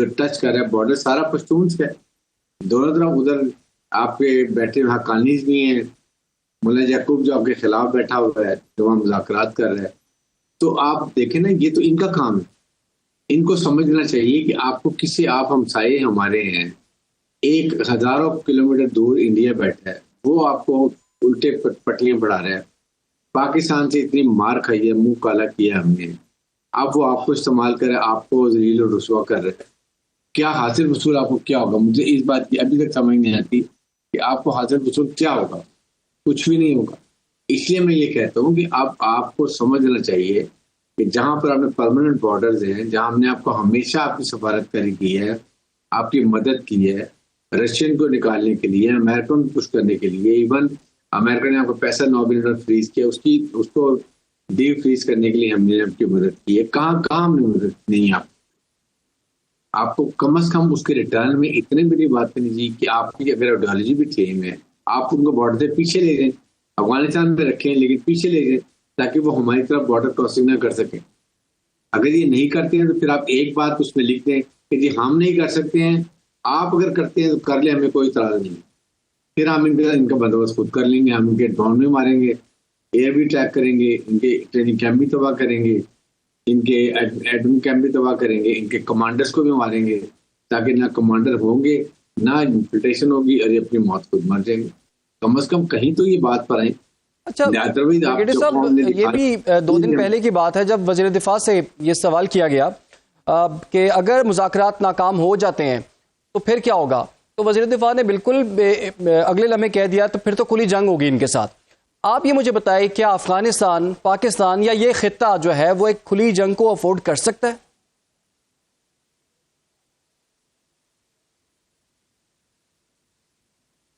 جو ٹچ کر رہا ہے بارڈر سارا پشتونس کا ہے. دونوں طرف ادھر آپ کے بیٹھے ہوئے حقانیز بھی ہیں, ملا یعقوب جو آپ کے خلاف بیٹھا ہوا ہے جو وہاں مذاکرات کر رہا ہے. تو آپ دیکھیں نا, یہ تو ان کا کام ہے. ان کو سمجھنا چاہیے کہ آپ کو کسی, آپ ہمسائے ہمارے ہیں, ایک ہزاروں کلومیٹر دور انڈیا بیٹھا ہے, وہ آپ کو الٹے پٹیاں پڑھا رہا ہے. پاکستان سے اتنی مار کھائی ہے, منہ کالا کیا ہم نے, اب وہ آپ کو استعمال کرے, آپ کو ذلیل و رسوا کر رہے ہیں. کیا حاصل وصول آپ کو کیا ہوگا؟ مجھے اس بات کی ابھی تک سمجھ نہیں آتی کہ آپ کو حاصل وصول کیا ہوگا. کچھ بھی نہیں ہوگا. اس لیے میں یہ کہتا ہوں کہ آپ کو سمجھنا چاہیے کہ جہاں پر آپ نے پرماننٹ بارڈرز ہیں, جہاں ہم نے آپ کو ہمیشہ آپ کی سفارت کاری کی ہے, آپ کی مدد کی ہے, رشین کو نکالنے کے لیے, امریکن کو پش کرنے کے لیے, ایون امریکہ نے آپ کو پیسہ $9 بلین فریز کیا, اس کو ڈیپ فریز کرنے کے لیے ہم نے آپ کی مدد کی ہے. کہاں ہم نے مدد نہیں. آپ کو کم از کم اس کے ریٹرن میں اتنے بڑی بات کرنی چاہیے کہ آپ کی اگر آئیڈیالوجی بھی ٹیم ہے, آپ ان کو بارڈر سے پیچھے لے جائیں, افغانستان میں رکھیں لیکن پیچھے لے جائیں تاکہ وہ ہماری طرف بارڈر کراسنگ نہ کر سکیں. اگر یہ نہیں کرتے ہیں تو پھر آپ ایک بات اس میں لکھ دیں کہ جی ہم نہیں کر سکتے ہیں, آپ اگر کرتے ہیں تو کر لیں, ہمیں کوئی اعتراض نہیں. پھر ہم ان کا بندوبست خود کر لیں گے, ہم ان کے ڈرون بھی ماریں گے, ایئر بھی ٹریک کریں گے, ان کے ٹریننگ کیمپ بھی تباہ کریں گے, ان کے ایڈمن کیمپ بھی تباہ کریں گے, ان کے کمانڈرز کو بھی ماریں گے تاکہ نہ کمانڈر ہوں گے نہ انفلٹریشن ہوگی اور یہ اپنی موت خود مر جائیں گے. کم از کم کہیں تو یہ بات پر آئیں. اچھا سیکرٹری صاحب, یہ بھی 2 دن پہلے کی بات ہے جب وزیر دفاع سے یہ سوال کیا گیا کہ اگر مذاکرات ناکام ہو جاتے ہیں تو پھر کیا ہوگا, تو وزیر دفاع نے بالکل اگلے لمحے کہہ دیا تو پھر تو کھلی جنگ ہوگی ان کے ساتھ. آپ یہ مجھے بتائیں, کیا افغانستان, پاکستان یا یہ خطہ جو ہے وہ ایک کھلی جنگ کو افورڈ کر سکتا ہے؟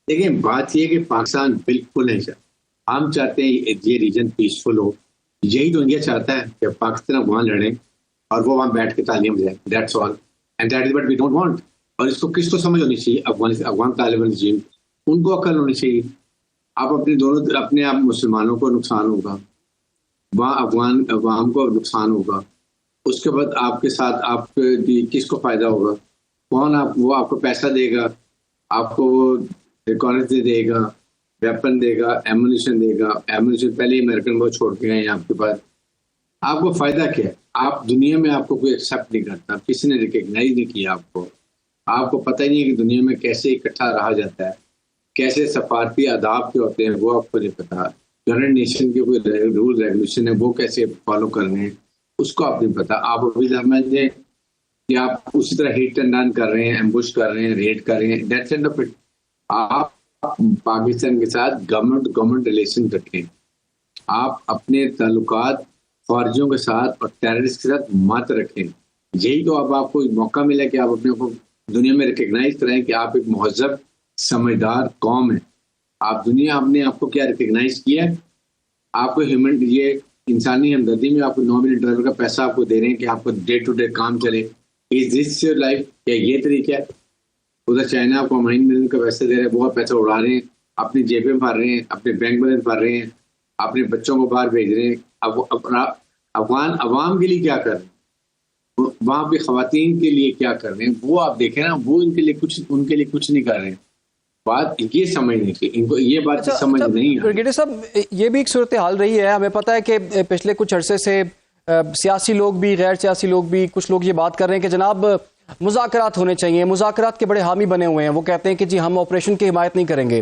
دیکھیں, بات یہ کہ پاکستان بالکل نہیں چاہتا. ہم چاہتے ہیں یہ ریجن پیسفل ہو. یہی تو انڈیا چاہتا ہے کہ پاکستان افغان لڑیں اور وہ وہاں بیٹھ کے تعلیم دیں. That's all and that is what we don't want. اور اس کو کس کو سمجھ ہونی چاہیے؟ افغان طالبان رجیم, ان کو عقل ہونی چاہیے. آپ اپنے آپ مسلمانوں کو نقصان ہوگا, وہاں افغان عوام کو نقصان ہوگا. اس کے بعد آپ کے ساتھ آپ کس کو فائدہ ہوگا؟ کون وہ آپ کو پیسہ دے گا, آپ کو وہ ریکارڈ دے گا, ویپن دے گا, ایمونیشن دے گا. ایمونیشن پہلے ہی امریکن وہ چھوڑ کے گئے آپ کے پاس. آپ کو فائدہ کیا ہے؟ آپ دنیا میں آپ کو کوئی ایکسیپٹ نہیں کرتا, کسی نے ریکگنائز نہیں کیا آپ کو پتہ ہی نہیں ہے کہ دنیا میں کیسے اکٹھا رہا جاتا ہے, کیسے سفارتی آداب کے ہوتے ہیں وہ آپ کو نہیں پتا, یونائیٹڈ نیشن کے کوئی رول ریگولیشن ہے وہ کیسے فالو کرنے ہیں اس کو آپ نہیں پتا. آپ ابھی سمجھیں کہ آپ اسی طرح ہٹ اینڈ رن کر رہے ہیں, ایمبوش کر رہے ہیں, ریڈ کر رہے ہیں. That's and of it. آپ پاکستان کے ساتھ گورنمنٹ ریلیشن رکھیں. آپ اپنے تعلقات فوجیوں کے ساتھ اور ٹیررسٹ کے ساتھ مت رکھیں. یہی تو اب آپ کو موقع ملا کہ آپ اپنے کو دنیا میں ریکگنائز کریں کہ آپ ایک مہذب سمجھدار قوم ہے. آپ دنیا نے آپ کو کیا ریکگنائز کیا ہے؟ آپ کو یہ انسانی ہمدردی میں آپ کو $9 ملین کا پیسہ آپ کو دے رہے ہیں کہ آپ کو ڈے ٹو ڈے کام چلے. از دس یور لائف؟ کیا یہ طریقہ ہے؟ ادھر چائنا آپ کو $9 ملین کا پیسہ دے رہے ہیں, بہت پیسہ اڑا رہے ہیں, اپنی جیبیں بھر رہے ہیں, اپنے بینک بیلنس بھر رہے ہیں, اپنے بچوں کو باہر بھیج رہے ہیں. اب افغان عوام کے لیے کیا کر رہے ہیں, وہاں پہ خواتین کے لیے کیا کر رہے ہیں, وہ آپ دیکھیں نا. وہ ان کے لیے کچھ نہیں کر رہے ہیں. بات یہ سمجھنے کی, ان کو یہ بات سمجھ نہیں ہے. برگیڈیئر صاحب, یہ بھی ایک صورتحال رہی ہے. ہمیں پتہ ہے کہ پچھلے کچھ عرصے سے سیاسی لوگ بھی, غیر سیاسی لوگ بھی, کچھ لوگ یہ بات کر رہے ہیں کہ جناب مذاکرات ہونے چاہیے. مذاکرات کے بڑے حامی بنے ہوئے ہیں. وہ کہتے ہیں کہ جی ہم آپریشن کی حمایت نہیں کریں گے.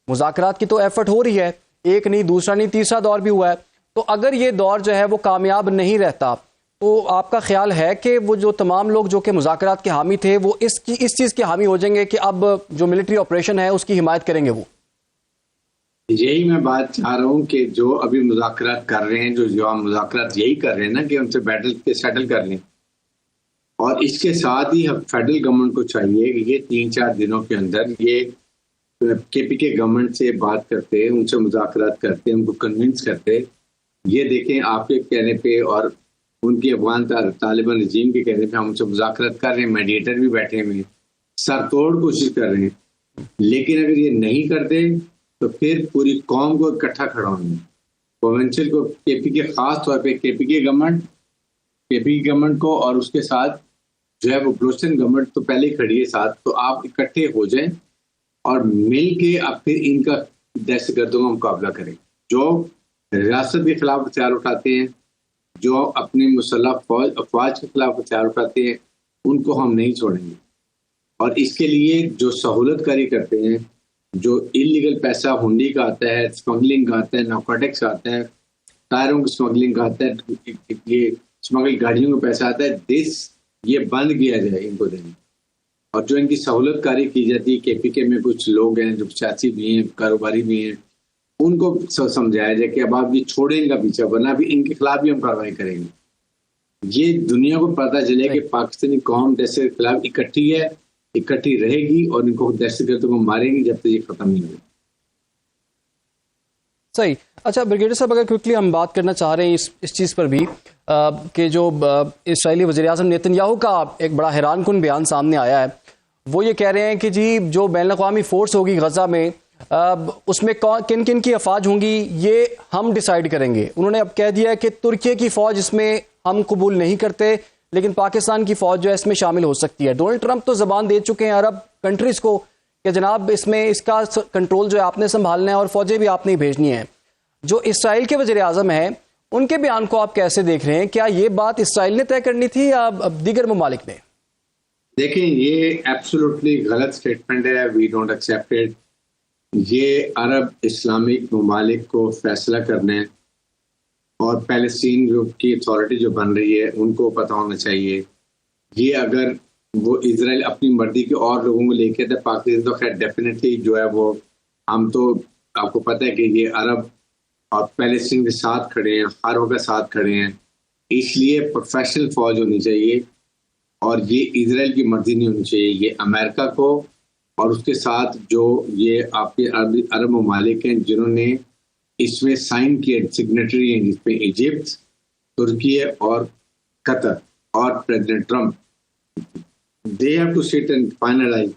مذاکرات کی تو ایفرٹ ہو رہی ہے, ایک نہیں, دوسرا نہیں, تیسرا دور بھی ہوا ہے. تو اگر یہ دور جو ہے وہ کامیاب نہیں رہتا تو آپ کا خیال ہے کہ وہ جو تمام لوگ جو کہ مذاکرات کے حامی تھے وہ اس چیز کے حامی ہو جائیں گے کہ اب جو ملٹری آپریشن ہے اس کی حمایت کریں گے؟ وہ یہی میں بات چاہ رہا ہوں کہ جو ابھی مذاکرات کر رہے ہیں, جو مذاکرات یہی کر رہے ہیں نا کہ ان سے بیٹل پہ سیٹل کر لیں. اور اس کے ساتھ ہی فیڈرل گورنمنٹ کو چاہیے کہ یہ 3-4 دنوں کے اندر یہ کے پی کے گورنمنٹ سے بات کرتے, ان سے مذاکرات کرتے, ان کو کنونس کرتے. یہ دیکھیں آپ کے کہنے پہ اور ان کی افغان طالبان رجیم کے کہنے پہ ہم ان سے مذاکرات کر رہے ہیں, میڈیٹر بھی بیٹھے ہوئے ہیں, سر توڑ کوشش کر رہے ہیں. لیکن اگر یہ نہیں کرتے تو پھر پوری قوم کو اکٹھا کھڑا ہونا ہے. پروونشل کو کے پی کے, خاص طور پہ کے پی کے گورنمنٹ کو اور اس کے ساتھ جو ہے وہ بلوچستان گورنمنٹ تو پہلے ہی کھڑی ہے ساتھ، تو آپ اکٹھے ہو جائیں اور مل کے اب پھر ان کا دہشت گردوں کا مقابلہ کریں. جو ریاست کے خلاف ہتھیار اٹھاتے ہیں، جو اپنی مسلح افواج کے خلاف ہتھیار اٹھاتے ہیں، ان کو ہم نہیں چھوڑیں گے. اور اس کے لیے جو سہولت کاری کرتے ہیں، جو انلیگل پیسہ ہنڈی کا آتا ہے، اسمگلنگ کا آتا ہے، نارکوٹکس کا آتا ہے، ٹائروں کی اسمگلنگ کا آتا ہے، یہ اسمگل گاڑیوں کا پیسہ آتا ہے، یہ بند کیا جائے ان کو دینا. اور جو ان کی سہولت کاری کی جاتی ہے، کے پی کے میں کچھ لوگ ہیں جو سیاسی بھی ہیں، کاروباری بھی ہیں، ان کو سمجھایا جائے کہ اب آپ یہ چھوڑیں ان کا پیچھا، ورنہ بھی ان کے خلاف بھی ہم کارروائی کریں گے. یہ دنیا کو پتہ چلے کہ پاکستانی قوم دہشت کے خلاف اکٹھی ہے، اکٹھی رہے گی، اور ان کو دہشت گردوں کو مارے گی جب تک یہ ختم نہیں ہوگی. صحیح. اچھا بریگیڈیئر صاحب، اگر کوئکلی ہم بات کرنا چاہ رہے ہیں اس چیز پر بھی کہ جو اسرائیلی وزیر اعظم نیتن یاہو کا ایک بڑا حیران کن بیان سامنے آیا ہے، وہ یہ کہہ رہے ہیں کہ جی جو بین الاقوامی فورس ہوگی غزہ میں، اس میں کن کن کی افواج ہوں گی یہ ہم ڈیسائیڈ کریں گے. انہوں نے اب کہہ دیا ہے کہ ترکیے کی فوج اس میں ہم قبول نہیں کرتے، لیکن پاکستان کی فوج جو ہے اس میں شامل ہو سکتی ہے. ڈونلڈ ٹرمپ تو زبان دے چکے ہیں عرب کنٹریز کو کہ جناب اس کا کنٹرول جو ہے آپ نے سنبھالنا ہے اور فوجیں بھی آپ نے بھیجنی ہیں. جو اسرائیل کے وزیر اعظم ہیں ان کے بیان کو آپ کیسے دیکھ رہے ہیں؟ کیا یہ بات اسرائیل نے طے کرنی تھی یا دیگر ممالک نے؟ دیکھیں، یہ ایبسولوٹلی غلط سٹیٹمنٹ ہے. We don't accept it. یہ عرب اسلامک ممالک کو فیصلہ کرنا ہے، اور فلسطین کی اتھارٹی جو بن رہی ہے ان کو پتہ ہونا چاہیے. یہ اگر وہ اسرائیل اپنی مرضی کے اور لوگوں کو لے کے تھے پاکستان، تو خیر ڈیفینیٹلی جو ہے وہ ہم تو آپ کو پتہ ہے کہ یہ عرب اور فلسطین کے ساتھ کھڑے ہیں، ہر وقت ساتھ کھڑے ہیں. اس لیے پروفیشنل فوج ہونی چاہیے، اور یہ اسرائیل کی مرضی نہیں ہونی چاہیے. یہ امریکہ کو اور اس کے ساتھ جو یہ آپ کے عرب ممالک ہیں جنہوں نے اس میں سائن کیا، سگنیٹری ہیں، جس میں ایجپٹ، ترکی اور قطر اور president Trump, they have to sit and finalize.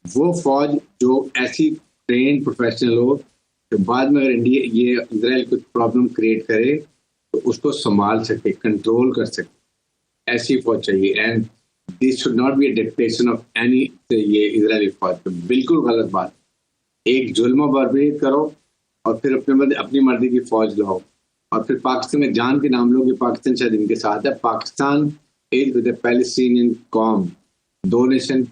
وہ فوج جو ایسی ٹرینڈ پروفیشنل ہو کہ بعد میں اگر انڈیا یہ اسرائیل کچھ پرابلم کریٹ کرے تو اس کو سنبھال سکے، کنٹرول کر سکے، ایسی فوج چاہیے. And this should not be a dictation of any. یہ اسرائیلی فوج بالکل غلط بات. ایک ظلم و بربریت کرو اور پھر اپنی مرضی کی فوج لاؤ، اور پھر پاکستان میں جان کے نام لو کہ پاکستان شاید ان کے ساتھ ہے. Pakistan is with a Palestinian قوم. دو نیشن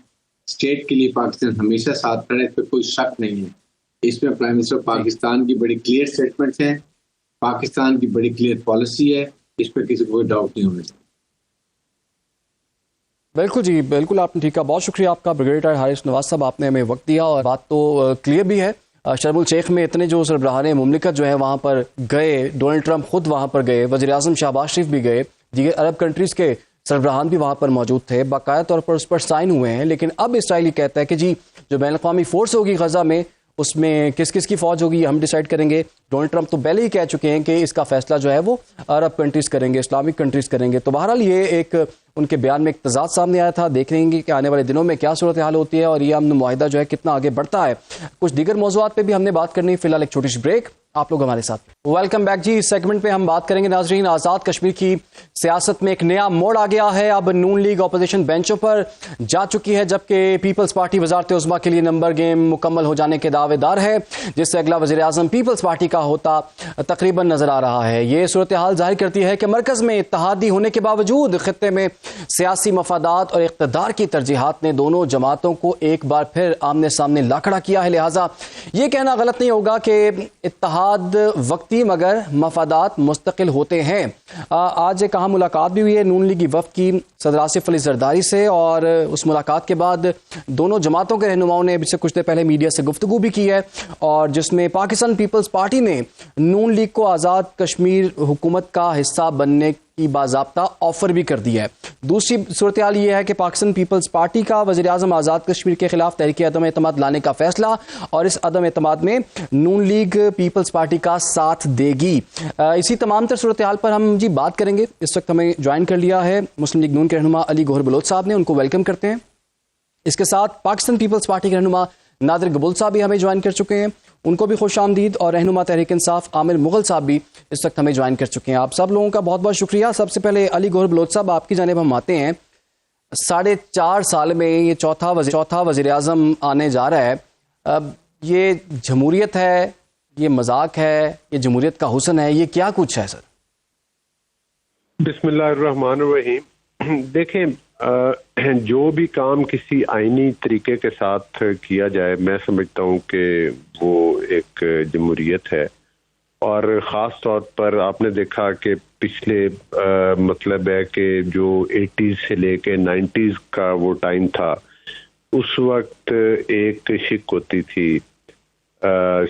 اسٹیٹ کے لیے پاکستان ہمیشہ ساتھ کھڑا ہے، اس پہ کوئی شک نہیں ہے. اس میں پرائم منسٹر پاکستان کی بڑی کلیئر اسٹیٹمنٹس ہیں، پاکستان کی بڑی کلیئر پالیسی ہے، اس پہ کسی کو کوئی ڈاؤٹ نہیں ہونا چاہیے. بالکل جی، بالکل آپ نے ٹھیک کہا. بہت شکریہ آپ کا بریگیڈیئر حارث نواز صاحب، آپ نے ہمیں وقت دیا اور بات تو کلیئر بھی ہے. شرم الشیخ میں اتنے جو سربراہان مملکت جو ہے وہاں پر گئے، ڈونلڈ ٹرمپ خود وہاں پر گئے، وزیر اعظم شہباز شریف بھی گئے، دیگر عرب کنٹریز کے سربراہان بھی وہاں پر موجود تھے، باقاعدہ طور پر اس پر سائن ہوئے ہیں. لیکن اب اسرائیل کہتا ہے کہ جی جو بین الاقوامی فورس ہوگی غزہ میں، اس میں کس کس کی فوج ہوگی ہم ڈیسائیڈ کریں گے. ڈونلڈ ٹرمپ تو پہلے ہی کہہ چکے ہیں کہ اس کا فیصلہ جو ہے وہ عرب کنٹریز کریں گے، اسلامک کنٹریز کریں گے. تو بہرحال یہ ایک ان کے بیان میں ایک تضاد سامنے آیا تھا. دیکھ رہیں گے کہ آنے والے دنوں میں کیا صورتحال ہوتی ہے اور یہ امن معاہدہ جو ہے کتنا آگے بڑھتا ہے. کچھ دیگر موضوعات پہ بھی ہم نے بات کرنی ہے. فی الحال ایک چھوٹی سی بریک، آپ لوگ ہمارے ساتھ. ویلکم بیک جی. اس سیگمنٹ پہ ہم بات کریں گے ناظرین، آزاد کشمیر کی سیاست میں ایک نیا موڑ آ گیا ہے. اب نون لیگ اپوزیشن بینچوں پر جا چکی ہے، جبکہ پیپلز پارٹی وزارت عظمیٰ کے لیے نمبر گیم مکمل ہو جانے کے دعوے دار ہے، جس سے اگلا وزیر اعظم پیپلز پارٹی کا ہوتا تقریباً نظر آ رہا ہے. یہ صورتحال ظاہر کرتی ہے کہ مرکز میں اتحادی ہونے کے باوجود خطے میں سیاسی مفادات اور اقتدار کی ترجیحات نے دونوں جماعتوں کو ایک بار پھر آمنے سامنے لا کھڑا کیا ہے. لہٰذا یہ کہنا غلط نہیں ہوگا کہ اتحاد وقتی مگر مفادات مستقل ہوتے ہیں. آج ایک اہم ملاقات بھی ہوئی ہے نون لیگی وفد کی صدر آصف علی زرداری سے، اور اس ملاقات کے بعد دونوں جماعتوں کے رہنماؤں نے ابھی سے کچھ دیر پہلے میڈیا سے گفتگو بھی کی ہے، اور جس میں پاکستان پیپلز پارٹی نے نون لیگ کو آزاد کشمیر حکومت کا حصہ بننے کی باضابطہ آفر بھی کر دی ہے. دوسری صورتحال یہ ہے کہ پاکستان پیپلز پارٹی کا وزیر اعظم آزاد کشمیر کے خلاف تحریک عدم اعتماد لانے کا فیصلہ، اور اس عدم اعتماد میں نون لیگ پیپلز پارٹی کا ساتھ دے گی. اسی تمام تر صورتحال پر ہم جی بات کریں گے. اس وقت ہمیں جوائن کر لیا ہے مسلم لیگ نون کے رہنما علی گوہر بلوچ صاحب نے، ان کو ویلکم کرتے ہیں. اس کے ساتھ پاکستان پیپلز پارٹی کے رہنما نادر قبول صاحب بھی ہمیں جوائن کر چکے ہیں، ان کو بھی خوش آمدید. اور رہنما تحریک انصاف عامر مغل صاحب بھی اس وقت ہمیں جوائن کر چکے ہیں. آپ سب لوگوں کا بہت بہت شکریہ. سب سے پہلے علی گوہر بلوچ صاحب، آپ کی جانب ہم آتے ہیں. 4.5 سال میں یہ چوتھا وزیر اعظم آنے جا رہا ہے. یہ جمہوریت ہے، یہ مذاق ہے، یہ جمہوریت کا حسن ہے، یہ کیا کچھ ہے سر؟ بسم اللہ الرحمن الرحیم. دیکھیں، جو بھی کام کسی آئینی طریقے کے ساتھ کیا جائے، میں سمجھتا ہوں کہ وہ ایک جمہوریت ہے. اور خاص طور پر آپ نے دیکھا کہ پچھلے مطلب ہے کہ جو 80s سے لے کے 90s کا وہ ٹائم تھا، اس وقت ایک شک ہوتی تھی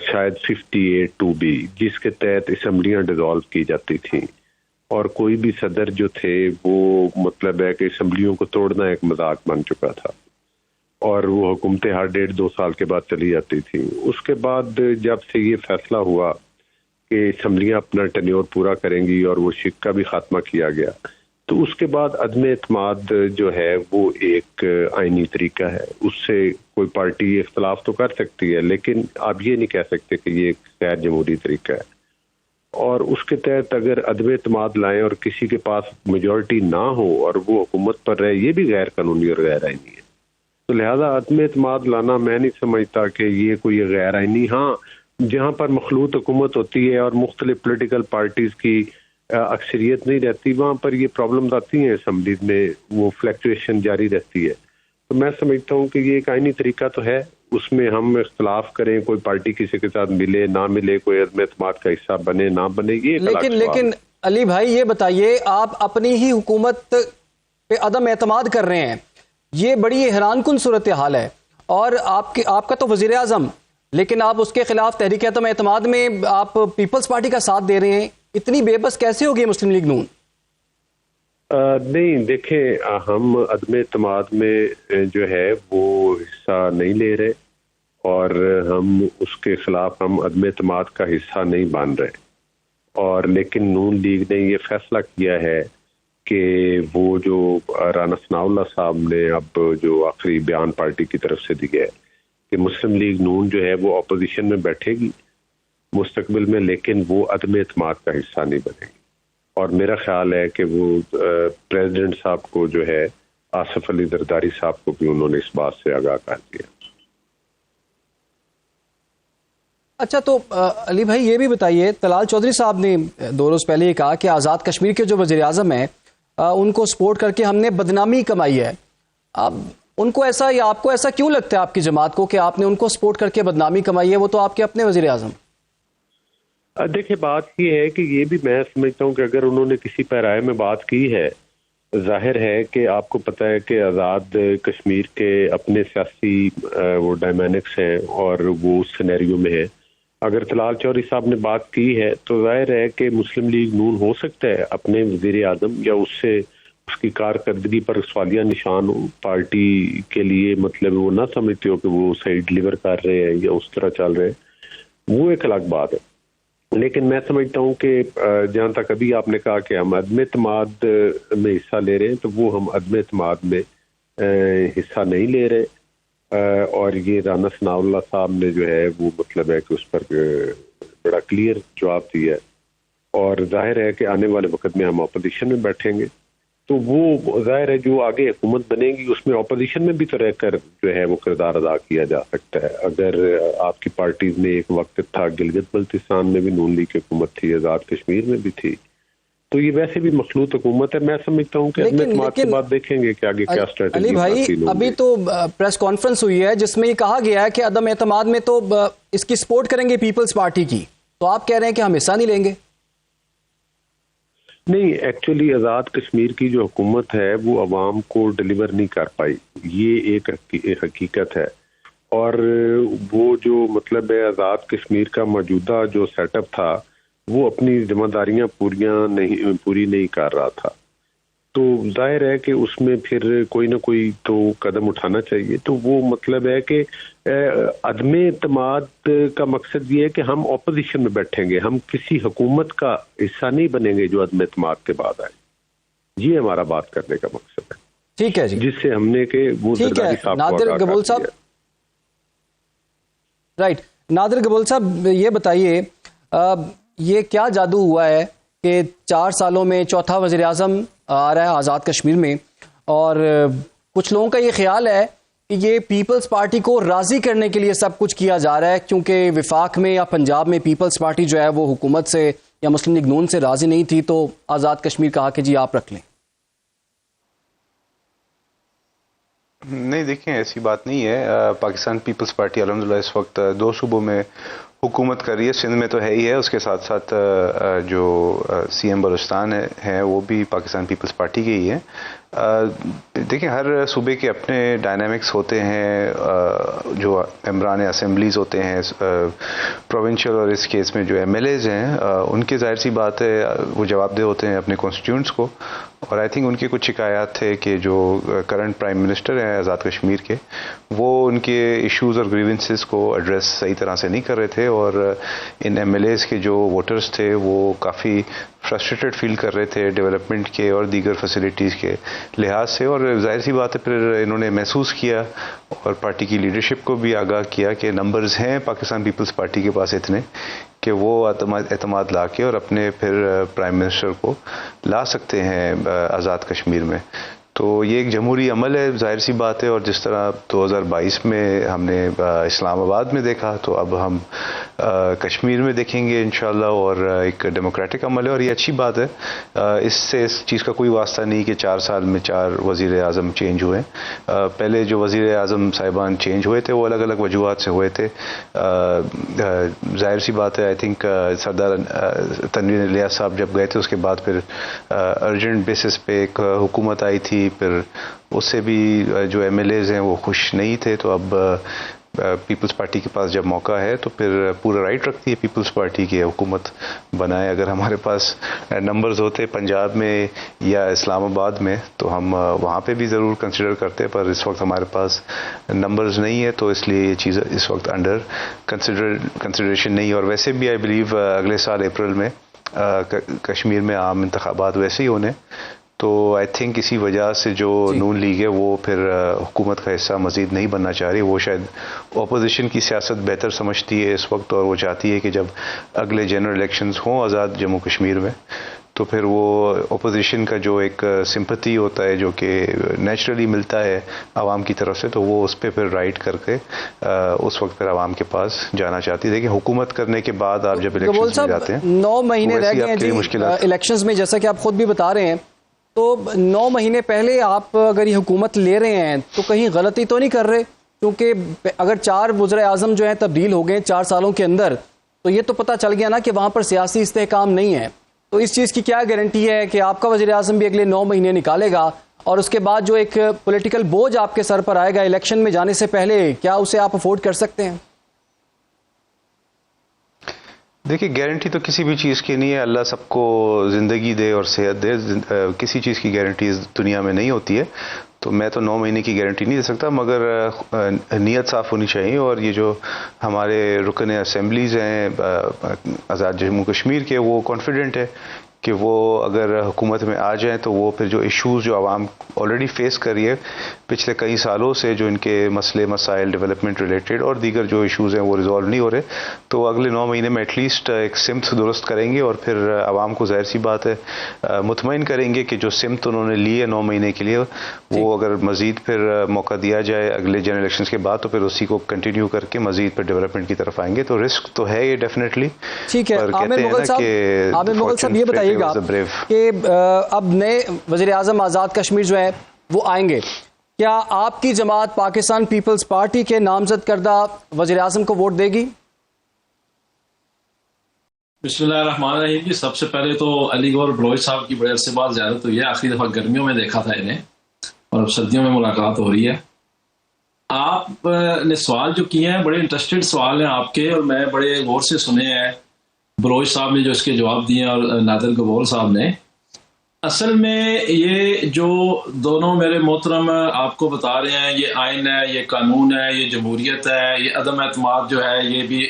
شاید 58(2)B، جس کے تحت اسمبلیاں ڈیزالو کی جاتی تھیں، اور کوئی بھی صدر جو تھے وہ مطلب ہے کہ اسمبلیوں کو توڑنا ایک مذاق بن چکا تھا، اور وہ حکومتیں ہر 1.5-2 سال کے بعد چلی جاتی تھیں. اس کے بعد جب سے یہ فیصلہ ہوا کہ اسمبلیاں اپنا ٹینیور پورا کریں گی اور وہ شک کا بھی خاتمہ کیا گیا، تو اس کے بعد عدم اعتماد جو ہے وہ ایک آئینی طریقہ ہے. اس سے کوئی پارٹی اختلاف تو کر سکتی ہے، لیکن آپ یہ نہیں کہہ سکتے کہ یہ ایک غیر جمہوری طریقہ ہے. اور اس کے تحت اگر عدم اعتماد لائیں اور کسی کے پاس میجورٹی نہ ہو اور وہ حکومت پر رہے، یہ بھی غیر قانونی اور غیر آئینی ہے. تو لہذا عدم اعتماد لانا میں نہیں سمجھتا کہ یہ کوئی غیر آئینی. ہاں، جہاں پر مخلوط حکومت ہوتی ہے اور مختلف پولیٹیکل پارٹیز کی اکثریت نہیں رہتی، وہاں پر یہ پرابلمز آتی ہیں، اسمبلی میں وہ فلیکچویشن جاری رہتی ہے. تو میں سمجھتا ہوں کہ یہ ایک آئینی طریقہ تو ہے، اس میں ہم اختلاف کریں، کوئی پارٹی کسی کے ساتھ ملے نہ ملے، کوئی عدم اعتماد کا حصہ بنے نہ بنے، یہ لیکن علی بھائی یہ بتائیے، آپ اپنی ہی حکومت پہ عدم اعتماد کر رہے ہیں، یہ بڑی حیران کن صورتحال ہے. اور آپ کا تو وزیر اعظم، لیکن آپ اس کے خلاف تحریک عدم اعتماد میں آپ پیپلز پارٹی کا ساتھ دے رہے ہیں. اتنی بے بس کیسے ہوگی مسلم لیگ نون؟ نہیں، دیکھیں، ہم عدم اعتماد میں جو ہے وہ حصہ نہیں لے رہے، اور ہم اس کے خلاف ہم عدم اعتماد کا حصہ نہیں بن رہے. اور لیکن نون لیگ نے یہ فیصلہ کیا ہے کہ وہ جو رانا ثناء اللہ صاحب نے اب جو آخری بیان پارٹی کی طرف سے دیا ہے کہ مسلم لیگ نون جو ہے وہ اپوزیشن میں بیٹھے گی مستقبل میں، لیکن وہ عدم اعتماد کا حصہ نہیں بنے گی. اور میرا خیال ہے کہ وہ پریزیڈنٹ صاحب کو جو ہے آصف علی زرداری صاحب کو بھی انہوں نے اس بات سے آگاہ کر دیا. اچھا، تو علی بھائی یہ بھی بتائیے، طلال چودھری صاحب نے 2 روز پہلے یہ کہا کہ آزاد کشمیر کے جو وزیر اعظم ہیں ان کو سپورٹ کر کے ہم نے بدنامی کمائی ہے. ان کو ایسا، یا آپ کو ایسا کیوں لگتا ہے آپ کی جماعت کو کہ آپ نے ان کو سپورٹ کر کے بدنامی کمائی ہے؟ وہ تو آپ کے اپنے وزیر اعظم. دیکھیں، بات یہ ہے کہ یہ بھی میں سمجھتا ہوں کہ اگر انہوں نے کسی پیرائے میں بات کی ہے، ظاہر ہے کہ آپ کو پتہ ہے کہ آزاد کشمیر کے اپنے سیاسی وہ ڈائمینکس ہیں اور وہ اس سینیریو میں ہے. اگر طلال چودھری صاحب نے بات کی ہے تو ظاہر ہے کہ مسلم لیگ نون ہو سکتا ہے اپنے وزیر اعظم یا اس سے اس کی کارکردگی پر سوالیہ نشان ہو، پارٹی کے لیے مطلب وہ نہ سمجھتے ہو کہ وہ صحیح ڈیلیور کر رہے ہیں یا اس طرح چل رہے ہیں، وہ ایک الگ بات ہے. لیکن میں سمجھتا ہوں کہ جہاں تک ابھی آپ نے کہا کہ ہم عدم اعتماد میں حصہ لے رہے ہیں، تو وہ ہم عدم اعتماد میں حصہ نہیں لے رہے. اور یہ رانا ثناء اللہ صاحب نے جو ہے وہ مطلب ہے کہ اس پر بڑا کلیئر جواب دیا ہے، اور ظاہر ہے کہ آنے والے وقت میں ہم اپوزیشن میں بیٹھیں گے، تو وہ ظاہر ہے جو آگے حکومت بنے گی اس میں اپوزیشن میں بھی تو رہ کر جو ہے وہ کردار ادا کیا جا سکتا ہے. اگر آپ کی پارٹیز میں ایک وقت تھا گلگت بلتستان میں بھی نون لیگ کی حکومت تھی، آزاد کشمیر میں بھی تھی، تو یہ ویسے بھی مخلوط حکومت ہے. میں سمجھتا ہوں کہ عدم اعتماد کے بعد دیکھیں گے کہ آگے کیا اسٹریٹجی. علی بھائی، ابھی تو پریس کانفرنس ہوئی ہے جس میں یہ کہا گیا ہے کہ عدم اعتماد میں تو اس کی سپورٹ کریں گے پیپلز پارٹی کی، تو آپ کہہ رہے ہیں کہ ہم حصہ نہیں لیں گے؟ نہیں، ایکچولی آزاد کشمیر کی جو حکومت ہے وہ عوام کو ڈیلیور نہیں کر پائی، یہ ایک حقیقت ہے. اور وہ جو مطلب ہے آزاد کشمیر کا موجودہ جو سیٹ اپ تھا وہ اپنی ذمہ داریاں پوری نہیں کر رہا تھا. تو ظاہر ہے کہ اس میں پھر کوئی نہ کوئی تو قدم اٹھانا چاہیے. تو وہ مطلب ہے کہ عدم اعتماد کا مقصد یہ ہے کہ ہم اپوزیشن میں بیٹھیں گے، ہم کسی حکومت کا حصہ نہیں بنیں گے جو عدم اعتماد کے بعد آئے. یہ ہمارا بات کرنے کا مقصد ہے. ٹھیک ہے جی، جس سے ہم نے کہ وہ زرداری صاحب نادر گبول صاحب، رائٹ، نادر گبول صاحب یہ بتائیے، یہ کیا جادو ہوا ہے کہ 4 سالوں میں چوتھا وزیر اعظم آ رہا ہے آزاد کشمیر میں، اور کچھ لوگوں کا یہ خیال ہے کہ یہ پیپلز پارٹی کو راضی کرنے کے لیے سب کچھ کیا جا رہا ہے، کیونکہ وفاق میں یا پنجاب میں پیپلز پارٹی جو ہے وہ حکومت سے یا مسلم لیگ نون سے راضی نہیں تھی، تو آزاد کشمیر کہا کہ جی آپ رکھ لیں۔ نہیں دیکھیں، ایسی بات نہیں ہے۔ پاکستان پیپلز پارٹی الحمدللہ اس وقت 2 صوبوں میں حکومت کر رہی ہے، سندھ میں تو ہے ہی ہے، اس کے ساتھ ساتھ جو سی ایم بلوچستان ہیں وہ بھی پاکستان پیپلز پارٹی کے ہی ہیں۔ دیکھیں، ہر صوبے کے اپنے ڈائنامکس ہوتے ہیں، جو ممبران اسمبلیز ہوتے ہیں پروونشل، اور اس کیس میں جو ایم ایل ایز ہیں ان کے ظاہر سی بات ہے وہ جواب دہ ہوتے ہیں اپنے کانسٹیٹیوئنٹس کو، اور آئی تھنک ان کے کچھ شکایات تھے کہ جو کرنٹ پرائم منسٹر ہیں آزاد کشمیر کے، وہ ان کے ایشوز اور گریونسز کو ایڈریس صحیح طرح سے نہیں کر رہے تھے، اور ان ایم ایل ایز کے جو ووٹرز تھے وہ کافی فرسٹریٹڈ فیل کر رہے تھے ڈیولپمنٹ کے اور دیگر فیسلٹیز کے لحاظ سے، اور ظاہر سی بات ہے پھر انہوں نے محسوس کیا اور پارٹی کی لیڈرشپ کو بھی آگاہ کیا کہ نمبرز ہیں پاکستان پیپلز پارٹی کے پاس اتنے کہ وہ اعتماد لا کے اور اپنے پھر پرائم منسٹر کو لا سکتے ہیں آزاد کشمیر میں۔ تو یہ ایک جمہوری عمل ہے، ظاہر سی بات ہے، اور جس طرح 2022 میں ہم نے اسلام آباد میں دیکھا تو اب ہم کشمیر میں دیکھیں گے انشاءاللہ، اور ایک ڈیموکریٹک عمل ہے اور یہ اچھی بات ہے۔ اس سے اس چیز کا کوئی واسطہ نہیں کہ 4 سال میں 4 وزیر اعظم چینج ہوئے۔ پہلے جو وزیر اعظم صاحبان چینج ہوئے تھے وہ الگ الگ وجوہات سے ہوئے تھے۔ ظاہر سی بات ہے، آئی تھنک سردار تنویر الیاس صاحب جب گئے تھے اس کے بعد پھر ارجنٹ بیسس پہ ایک حکومت آئی تھی، پھر اس سے بھی جو ایم ایل ایز ہیں وہ خوش نہیں تھے، تو اب پیپلز پارٹی کے پاس جب موقع ہے تو پھر پورا رائٹ رکھتی ہے پیپلز پارٹی کی حکومت بنائے۔ اگر ہمارے پاس نمبرز ہوتے پنجاب میں یا اسلام آباد میں تو ہم وہاں پہ بھی ضرور کنسیڈر کرتے، پر اس وقت ہمارے پاس نمبرز نہیں ہے تو اس لیے یہ چیز اس وقت انڈر کنسیڈریشن نہیں ہے۔ اور ویسے بھی آئی بلیو اگلے سال اپریل میں کشمیر میں عام انتخابات ویسے ہی ہونے، تو آئی تھنک اسی وجہ سے جو نون لیگ ہے وہ پھر حکومت کا حصہ مزید نہیں بننا چاہ رہی۔ وہ شاید اپوزیشن کی سیاست بہتر سمجھتی ہے اس وقت، اور وہ چاہتی ہے کہ جب اگلے جنرل الیکشنز ہوں آزاد جموں کشمیر میں تو پھر وہ اپوزیشن کا جو ایک سمپتھی ہوتا ہے جو کہ نیچرلی ملتا ہے عوام کی طرف سے، تو وہ اس پہ پھر رائٹ کر کے اس وقت پھر عوام کے پاس جانا چاہتی ہے۔ دیکھیں، حکومت کرنے کے بعد آپ جب الیکشنز میں جاتے ہیں 9 مہینے رہ گئے ہیں جی الیکشنز میں، جیسا کہ آپ خود بھی بتا رہے ہیں، تو 9 مہینے پہلے آپ اگر یہ حکومت لے رہے ہیں تو کہیں غلطی تو نہیں کر رہے؟ کیونکہ اگر 4 وزراء اعظم جو ہیں تبدیل ہو گئے 4 سالوں کے اندر، تو یہ تو پتہ چل گیا نا کہ وہاں پر سیاسی استحکام نہیں ہے۔ تو اس چیز کی کیا گارنٹی ہے کہ آپ کا وزیر اعظم بھی اگلے 9 مہینے نکالے گا، اور اس کے بعد جو ایک پولیٹیکل بوجھ آپ کے سر پر آئے گا الیکشن میں جانے سے پہلے، کیا اسے آپ افورڈ کر سکتے ہیں؟ دیکھیے، گارنٹی تو کسی بھی چیز کی نہیں ہے، اللہ سب کو زندگی دے اور صحت دے، کسی چیز کی گارنٹی اس دنیا میں نہیں ہوتی ہے، تو میں تو 9 مہینے کی گارنٹی نہیں دے سکتا، مگر نیت صاف ہونی چاہیے۔ اور یہ جو ہمارے رکن اسمبلیز ہیں آزاد جموں کشمیر کے، وہ کانفیڈنٹ ہے کہ وہ اگر حکومت میں آ جائیں تو وہ پھر جو ایشوز جو عوام آلریڈی فیس کر رہی ہے پچھلے کئی سالوں سے، جو ان کے مسئلے مسائل ڈیولپمنٹ ریلیٹڈ اور دیگر جو ایشوز ہیں وہ ریزالو نہیں ہو رہے، تو اگلے 9 مہینے میں ایٹ لیسٹ ایک سمت درست کریں گے، اور پھر عوام کو ظاہر سی بات ہے مطمئن کریں گے کہ جو سمت انہوں نے لی ہے 9 مہینے کے لیے، وہ اگر مزید پھر موقع دیا جائے اگلے جنرل الیکشنز کے بعد تو پھر اسی کو کنٹینیو کر کے مزید پھر ڈیولپمنٹ کی طرف آئیں گے۔ تو رسک تو ہے یہ ڈیفینیٹلی۔ ٹھیک ہے، عامر مغل صاحب یہ بتائیے گا کہ اب نئے وزیر اعظم آزاد کشمیر جو ہے وہ آئیں گے، کیا آپ کی جماعت پاکستان پیپلز پارٹی کے نامزد کردہ وزیر اعظم کو ووٹ دے گی؟ بسم اللہ الرحمن الرحیم جی، سب سے پہلے تو علی گور بلوچ صاحب کی بڑے عرصے بعد زیارت ہوئی ہے، آخری دفعہ گرمیوں میں دیکھا تھا انہیں، اور اب سردیوں میں ملاقات ہو رہی ہے۔ آپ نے سوال جو کیے ہیں بڑے انٹرسٹڈ سوال ہیں آپ کے، اور میں بڑے غور سے سنے ہیں بلوچ صاحب نے جو اس کے جواب دیے ہیں اور نادر گبور صاحب نے۔ اصل میں یہ جو دونوں میرے محترم آپ کو بتا رہے ہیں، یہ آئین ہے، یہ قانون ہے، یہ جمہوریت ہے، یہ عدم اعتماد جو ہے یہ بھی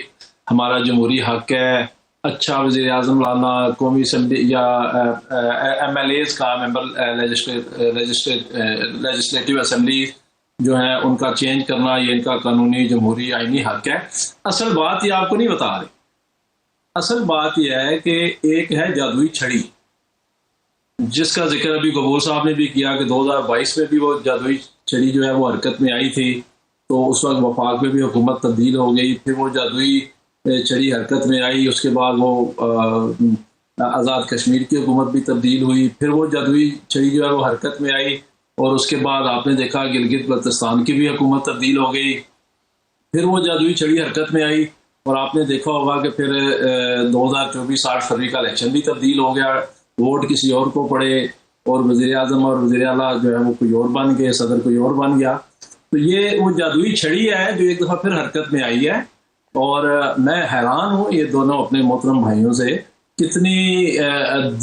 ہمارا جمہوری حق ہے۔ اچھا وزیر اعظم لانا، قومی اسمبلی یا ایم ایل ایز کا ممبر لیجسلیٹو اسمبلی جو ہے ان کا چینج کرنا، یہ ان کا قانونی جمہوری آئینی حق ہے۔ اصل بات یہ آپ کو نہیں بتا رہے، اصل بات یہ ہے کہ ایک ہے جادوئی چھڑی، جس کا ذکر ابھی گبور صاحب نے بھی کیا کہ 2022 میں بھی وہ جادوئی چھڑی جو ہے وہ حرکت میں آئی تھی تو اس وقت وفاق میں بھی حکومت تبدیل ہو گئی، پھر وہ جادوئی چھڑی حرکت میں آئی، اس کے بعد وہ آزاد کشمیر کی حکومت بھی تبدیل ہوئی، پھر وہ جادوئی چھڑی جو ہے وہ حرکت میں آئی، اور اس کے بعد آپ نے دیکھا گلگت بلتستان کی بھی حکومت تبدیل ہو گئی، پھر وہ جادوئی چھڑی حرکت میں آئی، اور آپ نے دیکھا ہوگا کہ پھر 2024 8 فروری کا الیکشن بھی تبدیل ہو گیا، ووٹ کسی اور کو پڑے اور وزیر اعظم اور وزیر اعلیٰ جو ہے وہ کوئی اور بن گئے، صدر کوئی اور بن گیا. تو یہ وہ جادوئی چھڑی ہے جو ایک دفعہ پھر حرکت میں آئی ہے. اور میں حیران ہوں یہ دونوں اپنے محترم بھائیوں سے کتنی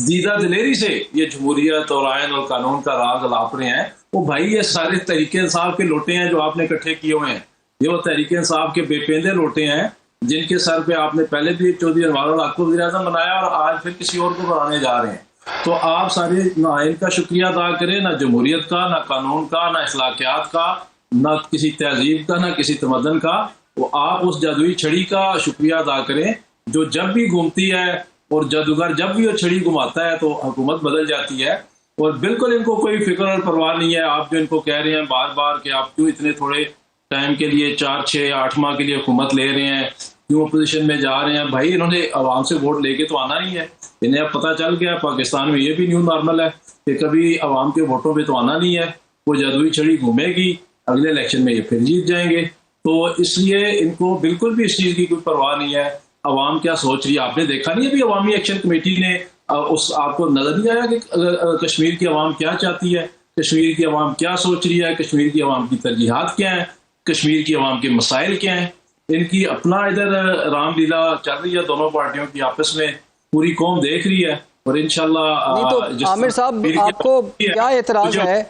دیدہ دلیری سے یہ جمہوریت اور آئین اور قانون کا راگ الاپ رہے ہیں. وہ بھائی یہ سارے تحریک انصاف کے لوٹے ہیں جو آپ نے اکٹھے کیے ہوئے ہیں، یہ وہ تحریک انصاف کے بے پیندے لوٹے ہیں جن کے سر پہ آپ نے پہلے بھی چودھری انوار الحق کو وزیر اعظم بنایا اور آج پھر کسی اور کو بنانے جا رہے ہیں. تو آپ سارے نہ آئین کا شکریہ ادا کریں، نہ جمہوریت کا، نہ قانون کا، نہ اخلاقیات کا، نہ کسی تہذیب کا، نہ کسی تمدن کا. وہ آپ اس جادوئی چھڑی کا شکریہ ادا کریں جو جب بھی گھومتی ہے، اور جادوگر جب بھی وہ چھڑی گھماتا ہے تو حکومت بدل جاتی ہے. اور بالکل ان کو کوئی فکر اور پرواہ نہیں ہے. آپ جو ان کو کہہ رہے ہیں بار بار کہ آپ کیوں اتنے تھوڑے ٹائم کے لیے 4 6 8 ماہ کے لیے حکومت لے رہے ہیں، کیوں اپوزیشن میں جا رہے ہیں، بھائی انہوں نے عوام سے ووٹ لے کے تو آنا نہیں ہے. انہیں اب پتہ چل گیا پاکستان میں یہ بھی نیو نارمل ہے کہ کبھی عوام کے ووٹوں پہ تو آنا نہیں ہے. وہ جادوئی چھڑی گھومے گی، اگلے الیکشن میں یہ پھر جیت جائیں گے. تو اس لیے ان کو بالکل بھی اس چیز کی کوئی پرواہ نہیں ہے عوام کیا سوچ رہی ہے. آپ نے دیکھا نہیں ابھی عوامی ایکشن کمیٹی نے آپ کو نظر نہیں آیا کہ کشمیر کی عوام کیا چاہتی ہے، کشمیر کی عوام کیا سوچ رہی ہے، کشمیر کی عوام کی ترجیحات کیا ہیں، کشمیر کی عوام کے مسائل کیا ہیں. ان کی اپنا ادھر رام لیلا چل رہی ہے دونوں پارٹیوں کی آپس میں، پوری قوم دیکھ رہی ہے. اور انشاءاللہ تو عامر صاحب آپ کو کیا اعتراض ہے